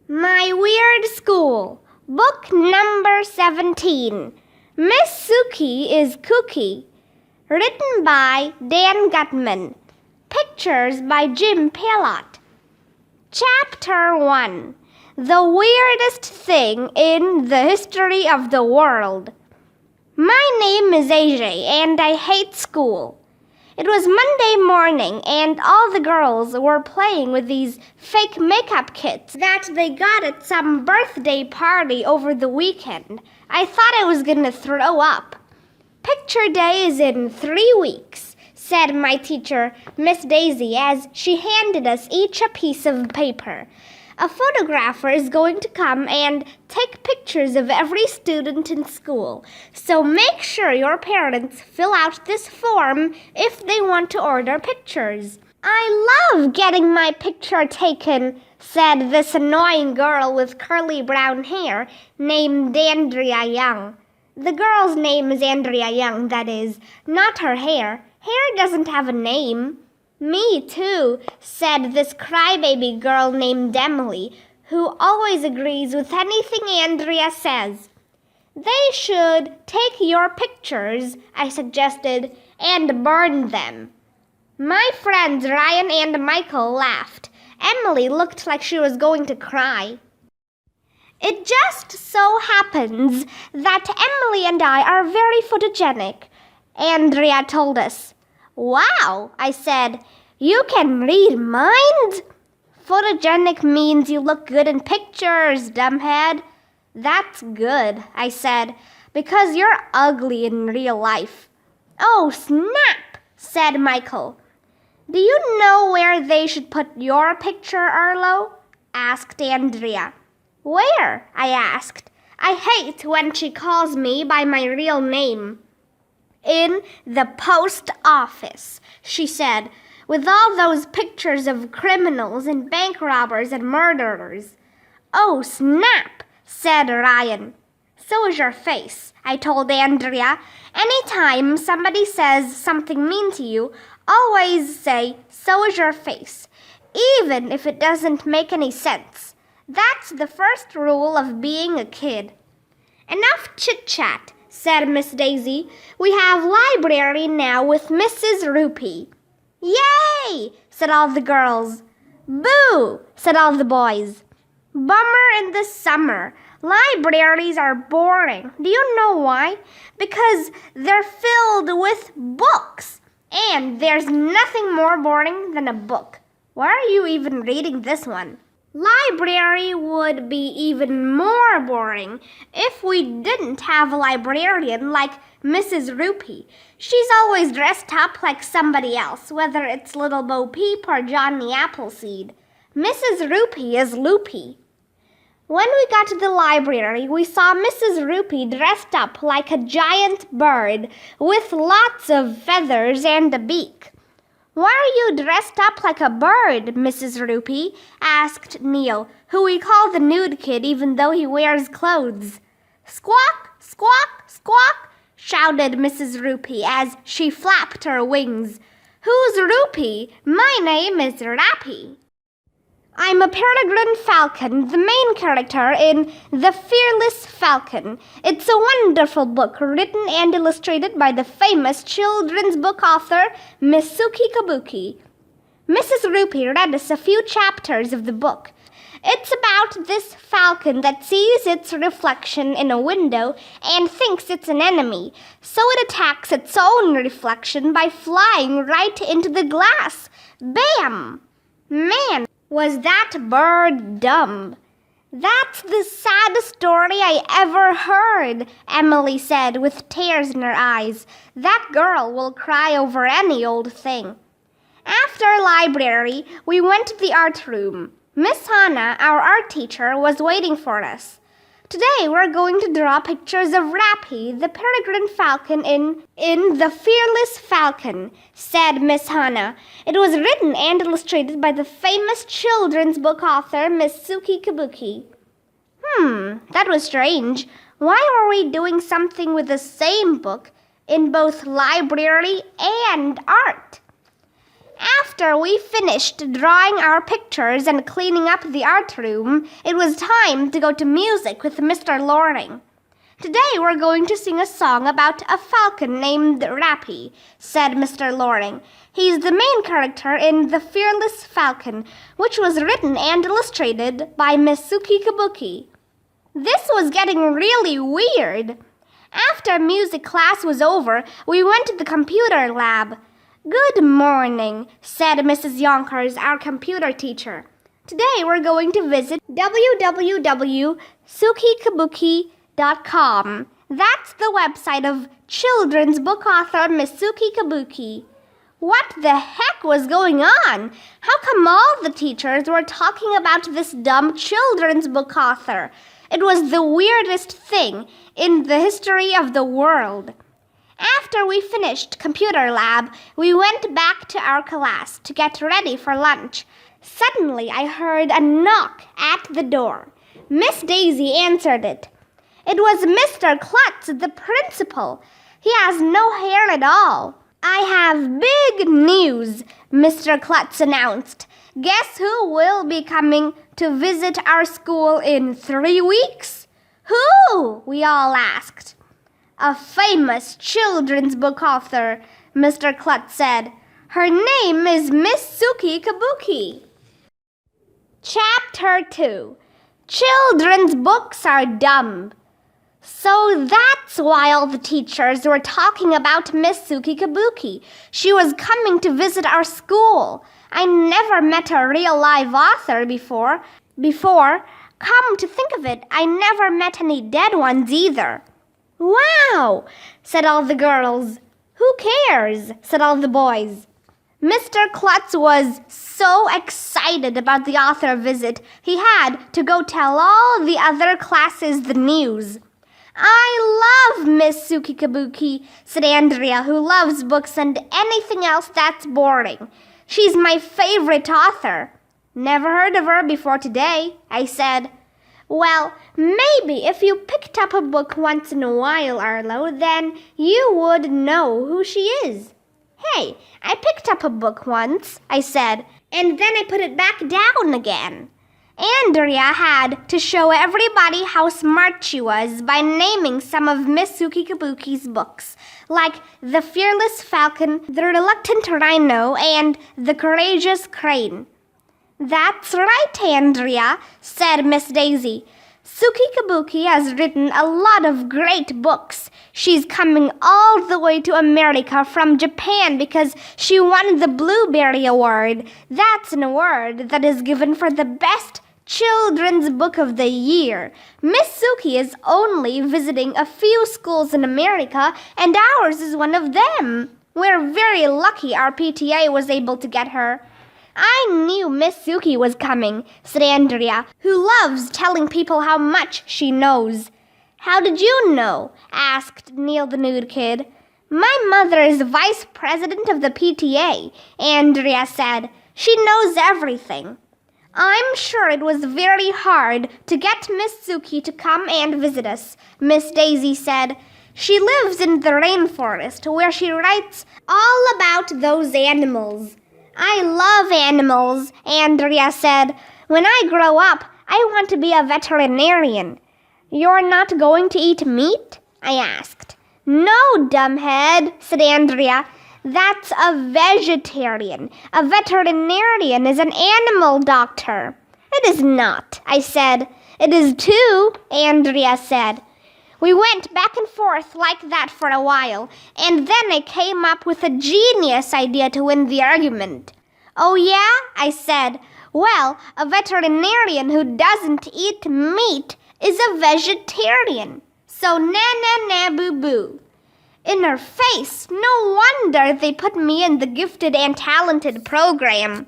My Weird School, Book Number 17. Miss Suki is Kooky. Written by Dan Gutman. Pictures by Jim Pelot. Chapter 1. The Weirdest Thing in the History of the World. My name is AJ and I hate school. It was Monday morning and all the girls were playing with these fake makeup kits that they got at some birthday party over the weekend. I thought I was going to throw up. Picture day is in 3 weeks, said my teacher, Miss Daisy, as she handed us each a piece of paper. A photographer is going to come and take pictures of every student in school, so make sure your parents fill out this form if they want to order pictures. I love getting my picture taken, said this annoying girl with curly brown hair named Andrea Young. The girl's name is Andrea Young, that is, not her hair. Hair doesn't have a name. Me too, said this crybaby girl named Emily, who always agrees with anything Andrea says. They should take your pictures, I suggested, and burn them. My friends Ryan and Michael laughed. Emily looked like she was going to cry. It just so happens that Emily and I are very photogenic, Andrea told us. Wow, I said. You can read minds? Photogenic means you look good in pictures, dumbhead. That's good, I said, because you're ugly in real life. Oh, snap, said Michael. Do you know where they should put your picture, Arlo? Asked Andrea. Where? I asked. I hate when she calls me by my real name. In the post office, she said, with all those pictures of criminals and bank robbers and murderers. Oh, snap, said Ryan. So is your face, I told Andrea. Anytime somebody says something mean to you, always say, so is your face, even if it doesn't make any sense. That's the first rule of being a kid. Enough chit-chat, said Miss Daisy. We have library now with Mrs. Rupee. Yay, said all the girls. Boo, said all the boys. Bummer in the summer. Libraries are boring. Do you know why? Because they're filled with books. And there's nothing more boring than a book. Why are you even reading this one? Library would be even more boring if we didn't have a librarian like Mrs. Rupee. She's always dressed up like somebody else, whether it's Little Bo Peep or Johnny Appleseed. Mrs. Rupee is loopy. When we got to the library, we saw Mrs. Rupee dressed up like a giant bird with lots of feathers and a beak. Why are you dressed up like a bird, Mrs. Rupee? Asked Neil, who we call the nude kid even though he wears clothes. Squawk, squawk, squawk, shouted Mrs. Rupee as she flapped her wings. Who's Rupee? My name is Rappy. I'm a peregrine falcon, the main character in The Fearless Falcon. It's a wonderful book written and illustrated by the famous children's book author, Miss Suki. Mrs. Rupee read us a few chapters of the book. It's about this falcon that sees its reflection in a window and thinks it's an enemy, so it attacks its own reflection by flying right into the glass. Bam! Man, was that bird dumb? That's the saddest story I ever heard, Emily said with tears in her eyes. That girl will cry over any old thing. After library, we went to the art room. Miss Hannah, our art teacher, was waiting for us. Today we're going to draw pictures of Rappy, the peregrine falcon in The Fearless Falcon, said Miss Hannah. It was written and illustrated by the famous children's book author, Miss Suki. That was strange. Why were we doing something with the same book in both library and art? After we finished drawing our pictures and cleaning up the art room, it was time to go to music with Mr. Loring. Today we're going to sing a song about a falcon named Rappy, said Mr. Loring. He's the main character in The Fearless Falcon, which was written and illustrated by Miss Suki Kabuki. This was getting really weird. After music class was over, we went to the computer lab. Good morning, said Mrs. Yonkers, our computer teacher. Today we're going to visit www.sukikabuki.com. That's the website of children's book author Miss Suki Kabuki. What the heck was going on? How come all the teachers were talking about this dumb children's book author? It was the weirdest thing in the history of the world. After we finished computer lab, we went back to our class to get ready for lunch. Suddenly, I heard a knock at the door. Miss Daisy answered it. It was Mr. Klutz, the principal. He has no hair at all. I have big news, Mr. Klutz announced. Guess who will be coming to visit our school in 3 weeks? Who? We all asked. A famous children's book author, Mr. Klutz said. Her name is Miss Suki Kabuki. Chapter 2. Children's books are dumb. So that's why all the teachers were talking about Miss Suki Kabuki. She was coming to visit our school. I never met a real live author before. Come to think of it, I never met any dead ones either. Wow, said all the girls. Who cares, said all the boys. Mr. Klutz was so excited about the author visit, he had to go tell all the other classes the news. I love Miss Suki Kabuki, said Andrea, who loves books and anything else that's boring. She's my favorite author. Never heard of her before today, I said. Well, maybe if you picked up a book once in a while, Arlo, then you would know who she is. Hey, I picked up a book once, I said, and then I put it back down again. Andrea had to show everybody how smart she was by naming some of Miss Suki Kabuki's books, like The Fearless Falcon, The Reluctant Rhino, and The Courageous Crane. That's right, Andrea, said Miss Daisy. Suki Kabuki has written a lot of great books. She's coming all the way to America from Japan because she won the Blueberry Award. That's an award that is given for the best children's book of the year. Miss Suki is only visiting a few schools in America, and ours is one of them. We're very lucky our PTA was able to get her. I knew Miss Suki was coming, said Andrea, who loves telling people how much she knows. How did you know? Asked Neil the Nude Kid. My mother is vice president of the PTA, Andrea said. She knows everything. I'm sure it was very hard to get Miss Suki to come and visit us, Miss Daisy said. She lives in the rainforest where she writes all about those animals. I love animals, Andrea said. When I grow up, I want to be a veterinarian. You're not going to eat meat? I asked. No, dumbhead, said Andrea. That's a vegetarian. A veterinarian is an animal doctor. It is not, I said. It is too, Andrea said. We went back and forth like that for a while, and then I came up with a genius idea to win the argument. Oh yeah? I said. Well, a veterinarian who doesn't eat meat is a vegetarian. So na-na-na-boo-boo. In her face, no wonder they put me in the gifted and talented program.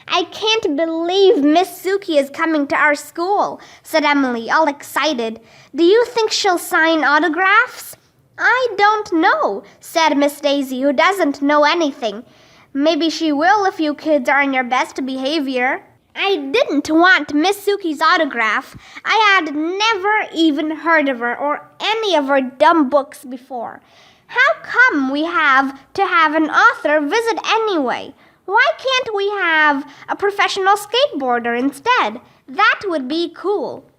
I can't believe Miss Suki is coming to our school, said Emily, all excited. Do you think she'll sign autographs? I don't know, said Miss Daisy, who doesn't know anything. Maybe she will if you kids are in your best behavior. I didn't want Miss Suki's autograph. I had never even heard of her or any of her dumb books before. How come we have to have an author visit anyway? Why can't we have a professional skateboarder instead? That would be cool.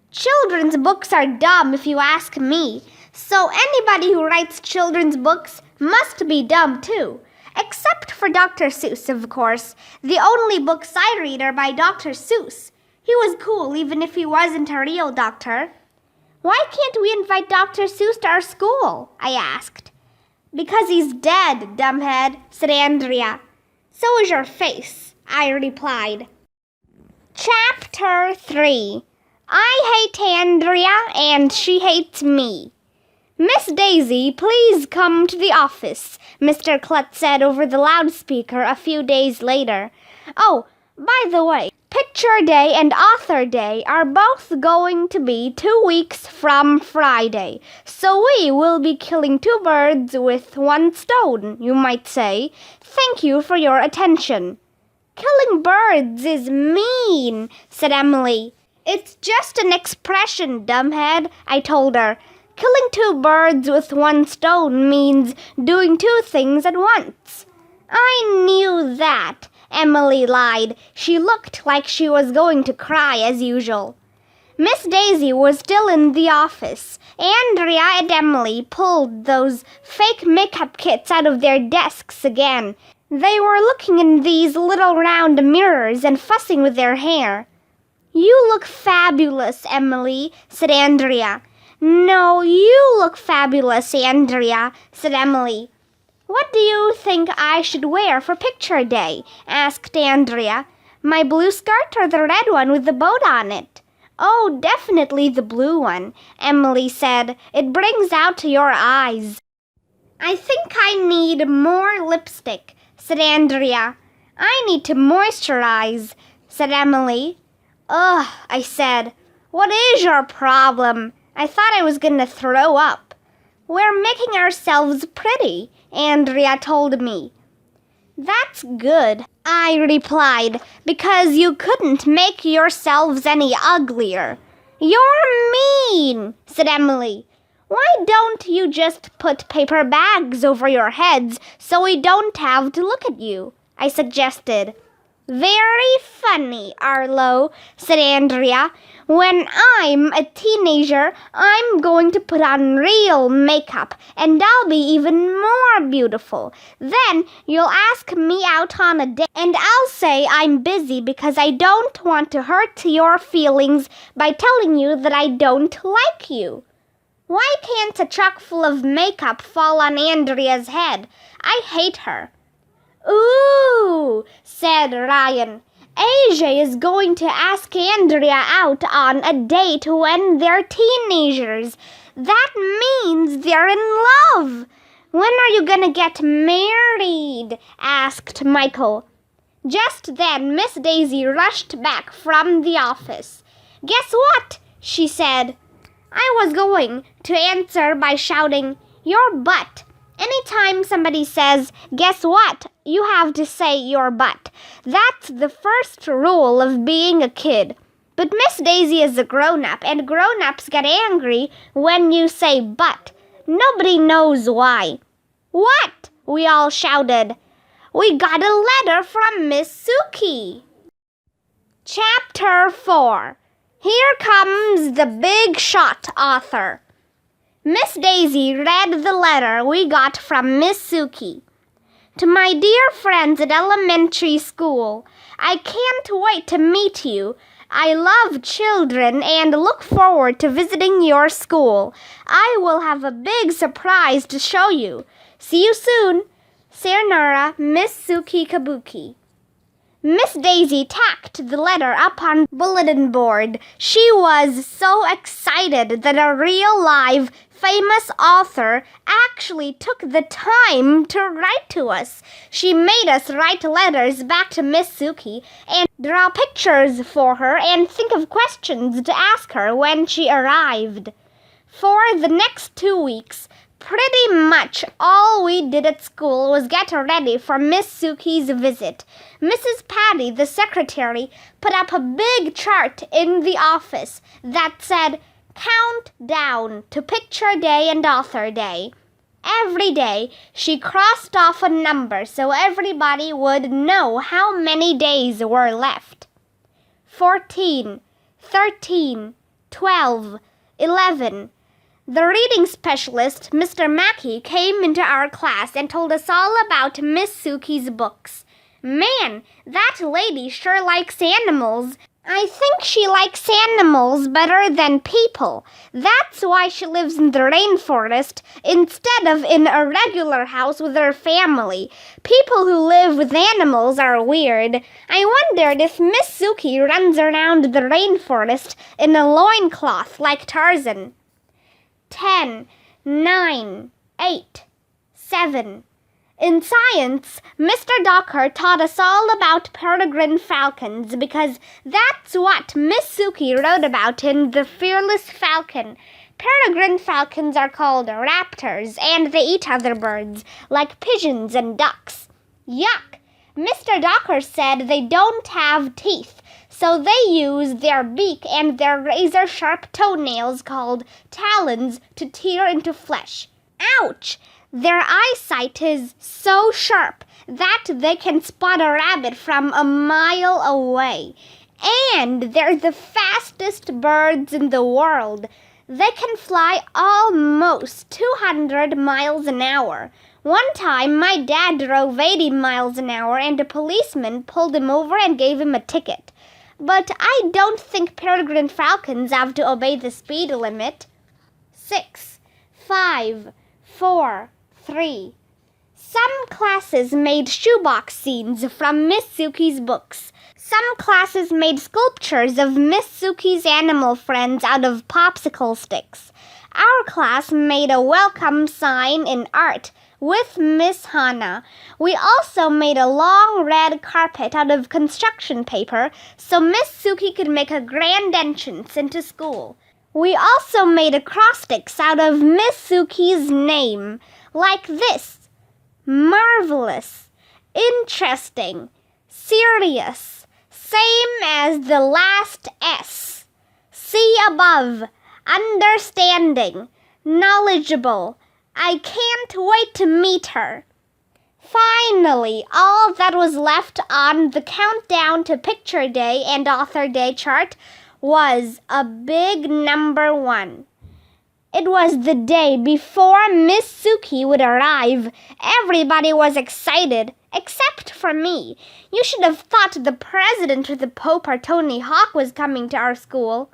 Children's books are dumb if you ask me. So anybody who writes children's books must be dumb too. Except for Dr. Seuss, of course. The only books I read are by Dr. Seuss. He was cool even if he wasn't a real doctor. Why can't we invite Dr. Seuss to our school? I asked. Because he's dead, dumbhead, said Andrea. So is your face, I replied. Chapter 3. I hate Andrea and she hates me. Miss Daisy, please come to the office, Mr. Klutz said over the loudspeaker a few days later. Oh, by the way, Picture Day and Author Day are both going to be 2 weeks from Friday, so we will be killing 2 birds with 1 stone, you might say. Thank you for your attention. Killing birds is mean, said Emily. It's just an expression, dumbhead, I told her. Killing 2 birds with 1 stone means doing 2 things at once. I knew that, Emily lied. She looked like she was going to cry as usual. Miss Daisy was still in the office. Andrea and Emily pulled those fake makeup kits out of their desks again. They were looking in these little round mirrors and fussing with their hair. You look fabulous, Emily, said Andrea. No, you look fabulous, Andrea, said Emily. What do you think I should wear for Picture Day? Asked Andrea. My blue skirt or the red one with the boat on it? Oh, definitely the blue one, Emily said. It brings out your eyes. I think I need more lipstick, said Andrea. I need to moisturize, said Emily. Ugh, I said. What is your problem? I thought I was going to throw up. We're making ourselves pretty, Andrea told me. That's good, I replied, because you couldn't make yourselves any uglier. You're mean, said Emily. Why don't you just put paper bags over your heads so we don't have to look at you? I suggested. Very funny, Arlo, said Andrea. When I'm a teenager, I'm going to put on real makeup, and I'll be even more beautiful. Then you'll ask me out on a date, and I'll say I'm busy because I don't want to hurt your feelings by telling you that I don't like you. Why can't a truck full of makeup fall on Andrea's head? I hate her. Ooh, said Ryan. AJ is going to ask Andrea out on a date when they're teenagers. That means they're in love. When are you going to get married? Asked Michael. Just then, Miss Daisy rushed back from the office. Guess what? She said. I was going to answer by shouting, your butt. Anytime somebody says, guess what, you have to say your butt. That's the first rule of being a kid. But Miss Daisy is a grown-up, and grown-ups get angry when you say but. Nobody knows why. What? We all shouted. We got a letter from Miss Suki. Chapter 4. Here comes the big shot author. Miss Daisy read the letter we got from Miss Suki. To my dear friends at elementary school, I can't wait to meet you. I love children and look forward to visiting your school. I will have a big surprise to show you. See you soon. Sayonara, Miss Suki Kabuki. Miss Daisy tacked the letter up on bulletin board. She was so excited that a real live famous author actually took the time to write to us. She made us write letters back to Miss Suki and draw pictures for her and think of questions to ask her when she arrived. For the next 2 weeks, pretty much all we did at school was get ready for Miss Suki's visit. Mrs. Patty, the secretary, put up a big chart in the office that said, Count down to Picture Day and Author Day. Every day, she crossed off a number so everybody would know how many days were left. 14, 13, 12, 11. The reading specialist, Mr. Mackey, came into our class and told us all about Miss Suki's books. Man, that lady sure likes animals. I think she likes animals better than people. That's why she lives in the rainforest instead of in a regular house with her family. People who live with animals are weird. I wondered if Miss Suki runs around the rainforest in a loincloth like Tarzan. 10, 9, 8, 7. In science, Mr. Docker taught us all about peregrine falcons because that's what Miss Suki wrote about in The Fearless Falcon. Peregrine falcons are called raptors, and they eat other birds, like pigeons and ducks. Yuck! Mr. Docker said they don't have teeth, so they use their beak and their razor-sharp toenails called talons to tear into flesh. Ouch! Their eyesight is so sharp that they can spot a rabbit from a mile away. And they're the fastest birds in the world. They can fly almost 200 miles an hour. One time, my dad drove 80 miles an hour and a policeman pulled him over and gave him a ticket. But I don't think peregrine falcons have to obey the speed limit. 6, 5, 4, 3. Some classes made shoebox scenes from Miss Suki's books. Some classes made sculptures of Miss Suki's animal friends out of popsicle sticks. Our class made a welcome sign in art with Miss Hannah. We also made a long red carpet out of construction paper so Miss Suki could make a grand entrance into school. We also made acrostics out of Miss Suki's name, like this: marvelous, interesting, serious, same as the last S. See above, understanding, knowledgeable. I can't wait to meet her. Finally, all that was left on the countdown to Picture Day and Author Day chart was a big number 1. It was the day before Miss Suki would arrive. Everybody was excited, except for me. You should have thought the president or the Pope or Tony Hawk was coming to our school.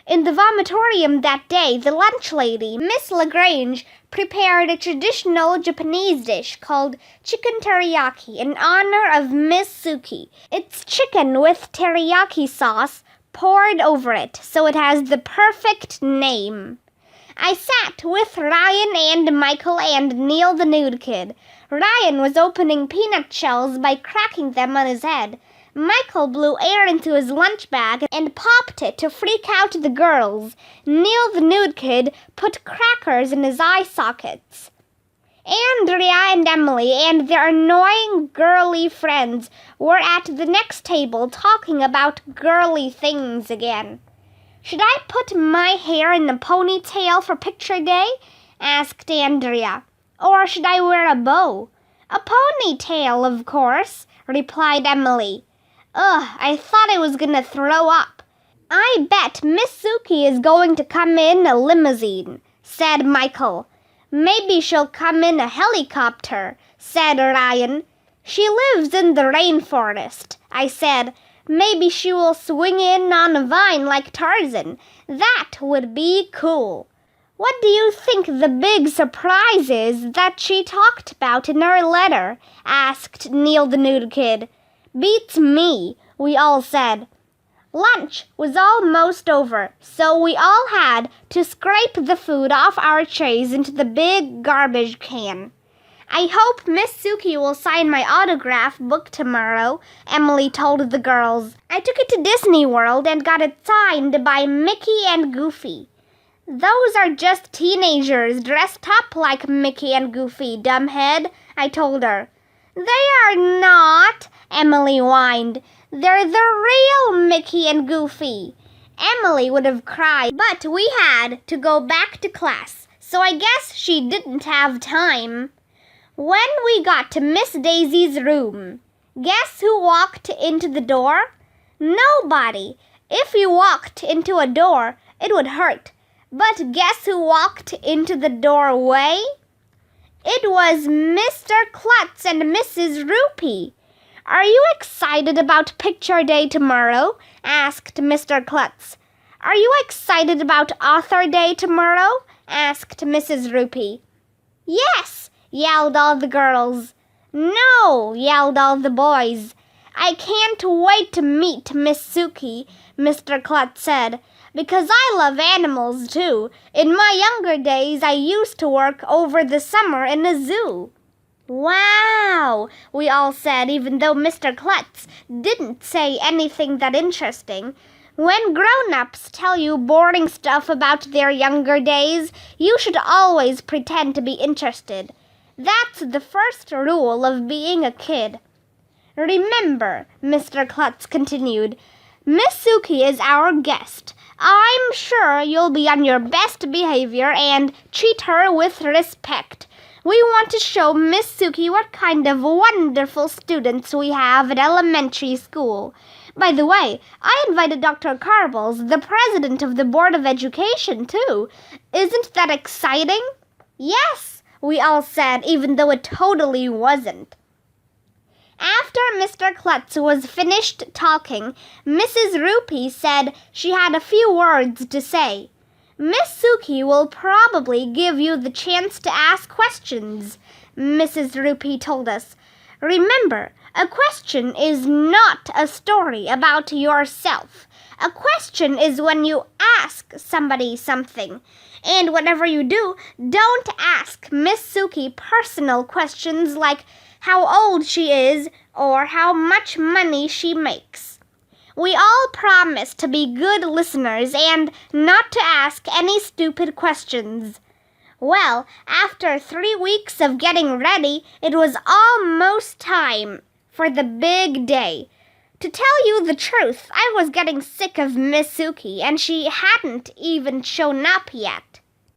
In the vomitorium that day, the lunch lady, Miss LaGrange, prepared a traditional Japanese dish called chicken teriyaki in honor of Miss Suki. It's chicken with teriyaki sauce poured over it, so it has the perfect name. I sat with Ryan and Michael and Neil the Nude Kid. Ryan was opening peanut shells by cracking them on his head. Michael blew air into his lunch bag and popped it to freak out the girls. Neil the Nude Kid put crackers in his eye sockets. Andrea and Emily and their annoying girly friends were at the next table talking about girly things again. "Should I put my hair in a ponytail for Picture Day?" asked Andrea. "Or should I wear a bow?" "A ponytail, of course," replied Emily. "Ugh, I thought I was gonna throw up." "I bet Miss Suki is going to come in a limousine," said Michael. "Maybe she'll come in a helicopter," said Ryan. "She lives in the rainforest," I said. "Maybe she will swing in on a vine like Tarzan. That would be cool." "What do you think the big surprise is that she talked about in her letter?" asked Neil the Nude Kid. "Beats me," we all said. Lunch was almost over, so we all had to scrape the food off our trays into the big garbage can. "I hope Miss Suki will sign my autograph book tomorrow," Emily told the girls. "I took it to Disney World and got it signed by Mickey and Goofy." "Those are just teenagers dressed up like Mickey and Goofy, dumbhead," I told her. "They are not," Emily whined. "They're the real Mickey and Goofy." Emily would have cried, but we had to go back to class, so I guess she didn't have time. When we got to Miss Daisy's room, guess who walked into the door? Nobody. If you walked into a door, it would hurt. But guess who walked into the doorway? It was Mr. Klutz and Mrs. Rupee. Are you excited about Picture Day tomorrow? Asked Mr. Klutz. Are you excited about Author Day tomorrow? Asked Mrs. Rupee. Yes, yelled all the girls. No, yelled all the boys. I can't wait to meet Miss Suki, Mr. Klutz said, because I love animals too. In my younger days, I used to work over the summer in a zoo. Wow, we all said, even though Mr. Klutz didn't say anything that interesting. When grown-ups tell you boring stuff about their younger days, you should always pretend to be interested. That's the first rule of being a kid. Remember, Mr. Klutz continued, Miss Suki is our guest. I'm sure you'll be on your best behavior and treat her with respect. We want to show Miss Suki what kind of wonderful students we have at elementary school. By the way, I invited Dr. Carbles, the president of the Board of Education, too. Isn't that exciting? Yes, we all said, even though it totally wasn't. After Mr. Klutz was finished talking, Mrs. Rupee said she had a few words to say. Miss Suki will probably give you the chance to ask questions, Mrs. Rupee told us. Remember, a question is not a story about yourself. A question is when you ask somebody something. And whatever you do, don't ask Miss Suki personal questions like how old she is or how much money she makes. We all promise to be good listeners and not to ask any stupid questions. Well, after 3 weeks of getting ready, it was almost time for the big day. To tell you the truth, I was getting sick of Miss Suki, and she hadn't even shown up yet.